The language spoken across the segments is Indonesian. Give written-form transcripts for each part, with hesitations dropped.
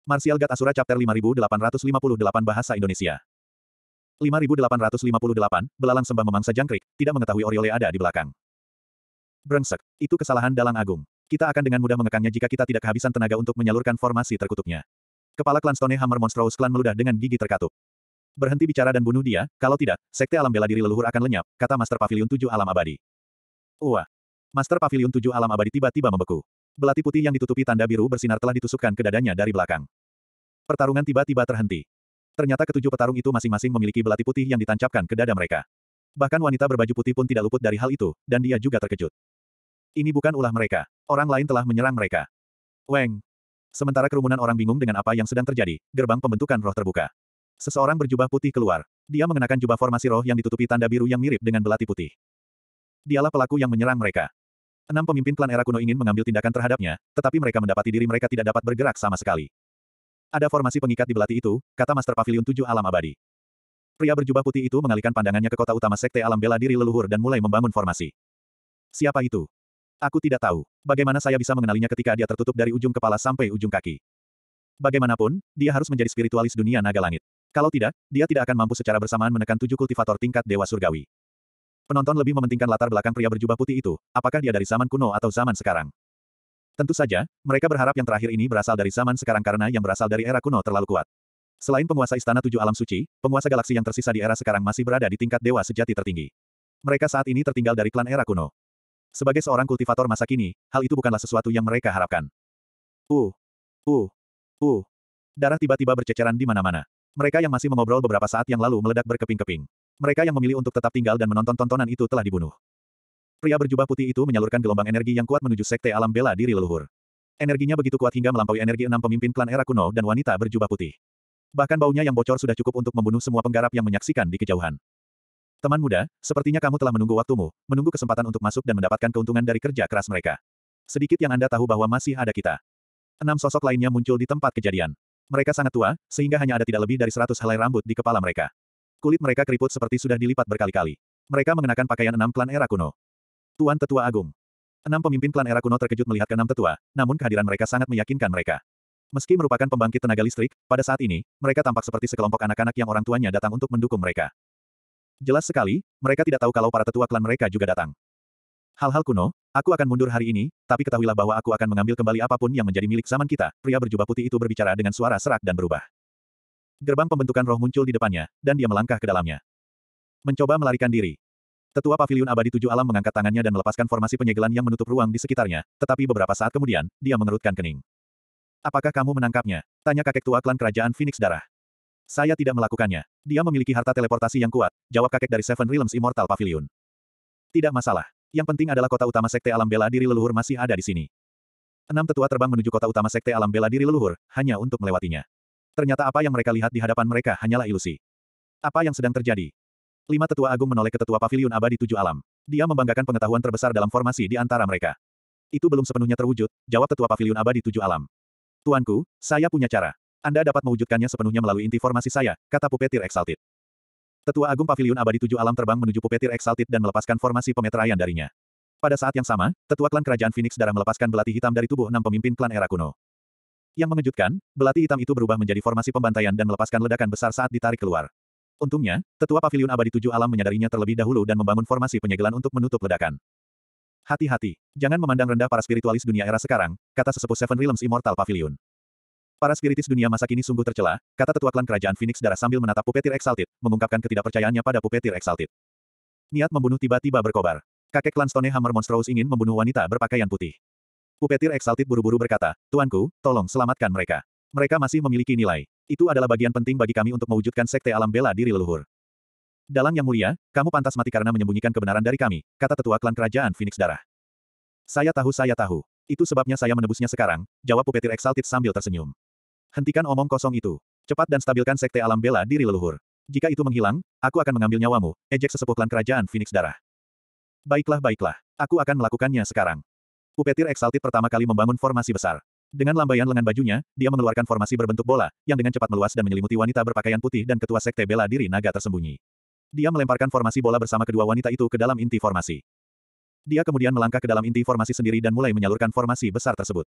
Martial God Asura Chapter 5858 Bahasa Indonesia. 5858, belalang sembah memangsa jangkrik, tidak mengetahui Oriole ada di belakang. Brengsek, itu kesalahan dalang agung. Kita akan dengan mudah mengekangnya jika kita tidak kehabisan tenaga untuk menyalurkan formasi terkutuknya. Kepala klan Stone Hammer Monstrous Clan meludah dengan gigi terkatup. Berhenti bicara dan bunuh dia, kalau tidak, sekte alam bela diri leluhur akan lenyap, kata Master Pavilion 7 Alam Abadi. Wah! Master Pavilion 7 Alam Abadi tiba-tiba membeku. Belati putih yang ditutupi tanda biru bersinar telah ditusukkan ke dadanya dari belakang. Pertarungan tiba-tiba terhenti. Ternyata ketujuh petarung itu masing-masing memiliki belati putih yang ditancapkan ke dada mereka. Bahkan wanita berbaju putih pun tidak luput dari hal itu, dan dia juga terkejut. Ini bukan ulah mereka. Orang lain telah menyerang mereka. Weng! Sementara kerumunan orang bingung dengan apa yang sedang terjadi, gerbang pembentukan roh terbuka. Seseorang berjubah putih keluar. Dia mengenakan jubah formasi roh yang ditutupi tanda biru yang mirip dengan belati putih. Dialah pelaku yang menyerang mereka. 6 pemimpin klan era kuno ingin mengambil tindakan terhadapnya, tetapi mereka mendapati diri mereka tidak dapat bergerak sama sekali. Ada formasi pengikat di belati itu, kata Master Pavilion 7 Alam Abadi. Pria berjubah putih itu mengalihkan pandangannya ke kota utama Sekte Alam Bela Diri Leluhur dan mulai membangun formasi. Siapa itu? Aku tidak tahu. Bagaimana saya bisa mengenalinya ketika dia tertutup dari ujung kepala sampai ujung kaki? Bagaimanapun, dia harus menjadi spiritualis dunia naga langit. Kalau tidak, dia tidak akan mampu secara bersamaan menekan 7 kultivator tingkat Dewa Surgawi. Penonton lebih mementingkan latar belakang pria berjubah putih itu, apakah dia dari zaman kuno atau zaman sekarang. Tentu saja, mereka berharap yang terakhir ini berasal dari zaman sekarang karena yang berasal dari era kuno terlalu kuat. Selain penguasa Istana 7 Alam Suci, penguasa galaksi yang tersisa di era sekarang masih berada di tingkat dewa sejati tertinggi. Mereka saat ini tertinggal dari klan era kuno. Sebagai seorang kultivator masa kini, hal itu bukanlah sesuatu yang mereka harapkan. Darah tiba-tiba berceceran di mana-mana. Mereka yang masih mengobrol beberapa saat yang lalu meledak berkeping-keping. Mereka yang memilih untuk tetap tinggal dan menonton tontonan itu telah dibunuh. Pria berjubah putih itu menyalurkan gelombang energi yang kuat menuju Sekte Alam Bela Diri Leluhur. Energinya begitu kuat hingga melampaui energi 6 pemimpin klan era kuno dan wanita berjubah putih. Bahkan baunya yang bocor sudah cukup untuk membunuh semua penggarap yang menyaksikan di kejauhan. Teman muda, sepertinya kamu telah menunggu waktumu, menunggu kesempatan untuk masuk dan mendapatkan keuntungan dari kerja keras mereka. Sedikit yang Anda tahu bahwa masih ada kita. 6 sosok lainnya muncul di tempat kejadian. Mereka sangat tua, sehingga hanya ada tidak lebih dari 100 helai rambut di kepala mereka. Kulit mereka keriput seperti sudah dilipat berkali-kali. Mereka mengenakan pakaian 6 klan era kuno. Tuan Tetua Agung. 6 pemimpin klan era kuno terkejut melihat ke 6 tetua, namun kehadiran mereka sangat meyakinkan mereka. Meski merupakan pembangkit tenaga listrik, pada saat ini, mereka tampak seperti sekelompok anak-anak yang orang tuanya datang untuk mendukung mereka. Jelas sekali, mereka tidak tahu kalau para tetua klan mereka juga datang. Hal-hal kuno, aku akan mundur hari ini, tapi ketahuilah bahwa aku akan mengambil kembali apapun yang menjadi milik zaman kita, pria berjubah putih itu berbicara dengan suara serak dan berubah. Gerbang pembentukan roh muncul di depannya, dan dia melangkah ke dalamnya. Mencoba melarikan diri. Tetua Pavilion Abadi 7 Alam mengangkat tangannya dan melepaskan formasi penyegelan yang menutup ruang di sekitarnya, tetapi beberapa saat kemudian, dia mengerutkan kening. Apakah kamu menangkapnya? Tanya kakek tua klan kerajaan Phoenix Darah. Saya tidak melakukannya. Dia memiliki harta teleportasi yang kuat, jawab kakek dari Seven Realms Immortal Pavilion. Tidak masalah. Yang penting adalah kota utama Sekte Alam Bela Diri Leluhur masih ada di sini. 6 tetua terbang menuju kota utama Sekte Alam Bela Diri Leluhur, hanya untuk melewatinya. Ternyata apa yang mereka lihat di hadapan mereka hanyalah ilusi. Apa yang sedang terjadi? 5 tetua agung menoleh ke tetua Pavilion Abadi 7 Alam. Dia membanggakan pengetahuan terbesar dalam formasi di antara mereka. Itu belum sepenuhnya terwujud, jawab tetua Pavilion Abadi 7 Alam. Tuanku, saya punya cara. Anda dapat mewujudkannya sepenuhnya melalui inti formasi saya, kata Pupetir Exalted. Tetua Agung Pavilion Abadi 7 Alam terbang menuju Pupetir Exalted dan melepaskan formasi pemeteraian darinya. Pada saat yang sama, tetua klan kerajaan Phoenix Darah melepaskan belati hitam dari tubuh 6 pemimpin klan era kuno. Yang mengejutkan, belati hitam itu berubah menjadi formasi pembantaian dan melepaskan ledakan besar saat ditarik keluar. Untungnya, tetua Pavilion Abadi 7 Alam menyadarinya terlebih dahulu dan membangun formasi penyegelan untuk menutup ledakan. Hati-hati, jangan memandang rendah para spiritualis dunia era sekarang, kata sesepuh Seven Realms Immortal Pavilion. Para spiritis dunia masa kini sungguh tercela, kata tetua klan kerajaan Phoenix Darah sambil menatap Pupetir Exalted, mengungkapkan ketidakpercayaannya pada Pupetir Exalted. Niat membunuh tiba-tiba berkobar. Kakek klan Stone Hammer Monstrous ingin membunuh wanita berpakaian putih. Pupetir Exalted buru-buru berkata, Tuanku, tolong selamatkan mereka. Mereka masih memiliki nilai. Itu adalah bagian penting bagi kami untuk mewujudkan Sekte Alam Bela Diri Leluhur. Dalang yang mulia, kamu pantas mati karena menyembunyikan kebenaran dari kami, kata tetua klan kerajaan Phoenix Darah. Saya tahu. Itu sebabnya saya menebusnya sekarang, jawab Pupetir Exalted sambil tersenyum. Hentikan omong kosong itu. Cepat dan stabilkan Sekte Alam Bela Diri Leluhur. Jika itu menghilang, aku akan mengambil nyawamu, ejek sesepuh klan kerajaan Phoenix Darah. Baiklah. Aku akan melakukannya sekarang. Pupetir Exalted pertama kali membangun formasi besar. Dengan lambaian lengan bajunya, dia mengeluarkan formasi berbentuk bola, yang dengan cepat meluas dan menyelimuti wanita berpakaian putih dan ketua Sekte Bela Diri Naga tersembunyi. Dia melemparkan formasi bola bersama kedua wanita itu ke dalam inti formasi. Dia kemudian melangkah ke dalam inti formasi sendiri dan mulai menyalurkan formasi besar tersebut.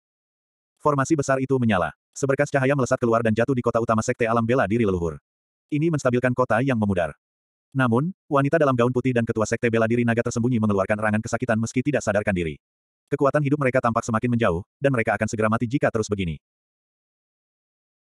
Formasi besar itu menyala. Seberkas cahaya melesat keluar dan jatuh di kota utama Sekte Alam Bela Diri Leluhur. Ini menstabilkan kota yang memudar. Namun, wanita dalam gaun putih dan ketua Sekte Bela Diri Naga tersembunyi mengeluarkan erangan kesakitan meski tidak sadarkan diri. Kekuatan hidup mereka tampak semakin menjauh, dan mereka akan segera mati jika terus begini.